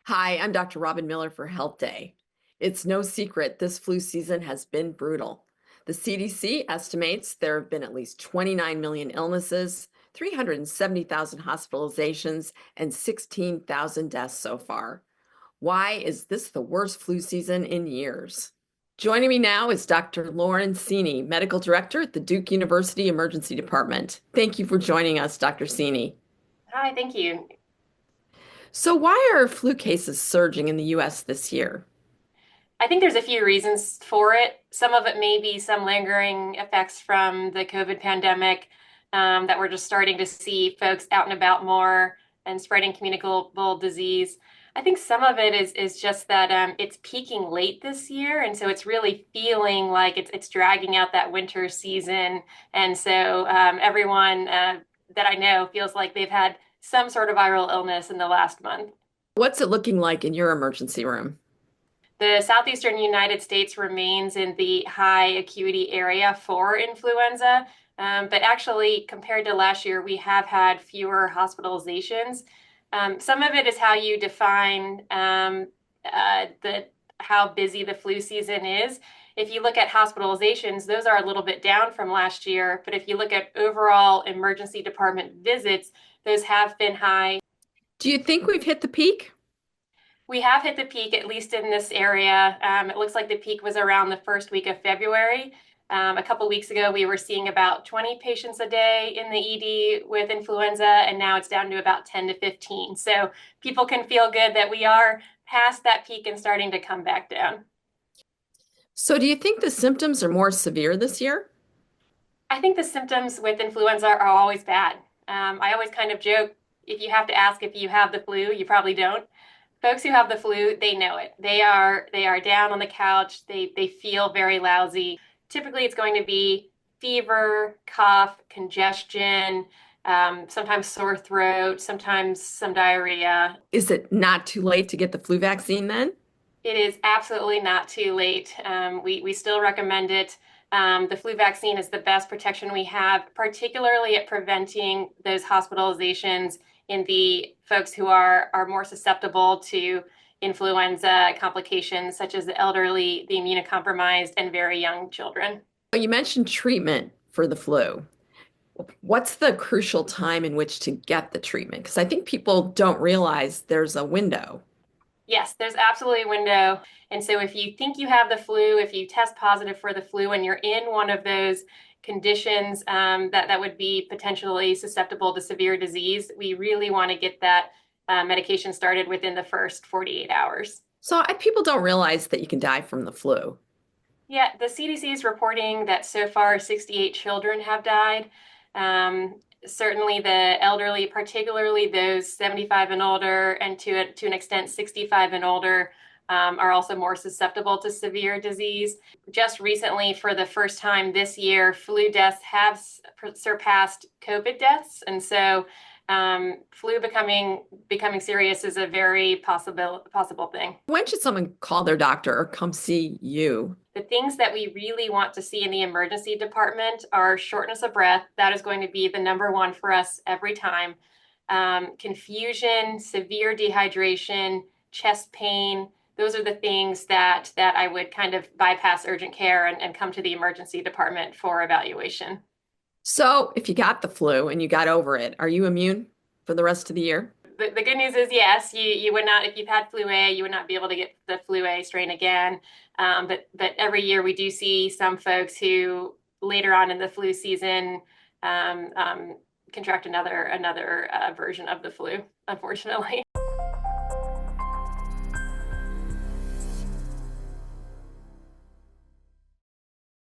Hi, I'm Dr. Robin Miller for HealthDay. It's no secret this flu season has been brutal. The CDC estimates there have been at least 29 million illnesses, 370,000 hospitalizations, and 16,000 deaths so far. Why is this the worst flu season in years? Joining me now is Dr. Laruen Siewny, Medical Director at the Duke University Emergency Department. Thank you for joining us, Dr. Siewny. Hi, thank you. So, why are flu cases surging in the US this year? I think there's a few reasons for it. Some of it may be some lingering effects from the COVID pandemic, that we're just starting to see folks out and about more and spreading communicable disease. I think some of it is just that it's peaking late this year, and so it's really feeling like it's dragging out that winter season. And so everyone that I know feels like they've had some sort of viral illness in the last month. What's it looking like in your emergency room? The southeastern United States remains in the high acuity area for influenza, but actually, compared to last year, we have had fewer hospitalizations. Some of it is how you define how busy the flu season is. If you look at hospitalizations, those are a little bit down from last year, but if you look at overall emergency department visits, those have been high. Do you think we've hit the peak? We have hit the peak, at least in this area. It looks like the peak was around the first week of February. A couple weeks ago, we were seeing about 20 patients a day in the ED with influenza, and now it's down to about 10 to 15. So people can feel good that we are past that peak and starting to come back down. So, do you think the symptoms are more severe this year? I think the symptoms with influenza are always bad. I always kind of joke, if you have to ask if you have the flu, you probably don't. Folks who have the flu, they know it. They are down on the couch. They feel very lousy. Typically, it's going to be fever, cough, congestion, sometimes sore throat, sometimes some diarrhea. Is it not too late to get the flu vaccine then? It is absolutely not too late. We still recommend it. The flu vaccine is the best protection we have, particularly at preventing those hospitalizations in the folks who are more susceptible to influenza complications, such as the elderly, the immunocompromised, and very young children. You mentioned treatment for the flu. What's the crucial time in which to get the treatment? Because I think people don't realize there's a window. Yes, there's absolutely a window. And so if you think you have the flu, if you test positive for the flu and you're in one of those conditions that would be potentially susceptible to severe disease, we really want to get that medication started within the first 48 hours. People don't realize that you can die from the flu. Yeah, the CDC is reporting that so far 68 children have died. Certainly the elderly, particularly those 75 and older, and to an extent 65 and older, are also more susceptible to severe disease. Just recently, for the first time this year, flu deaths have surpassed COVID deaths, and so flu becoming serious is a very possible thing. When should someone call their doctor or come see you? The things that we really want to see in the emergency department are shortness of breath. That is going to be the number one for us every time. Confusion, severe dehydration, chest pain. Those are the things that I would kind of bypass urgent care and come to the emergency department for evaluation. So, if you got the flu and you got over it, are you immune for the rest of the year? The good news is, yes, you would not, if you've had flu A, you would not be able to get the flu A strain again. But every year we do see some folks who later on in the flu season contract another version of the flu, unfortunately.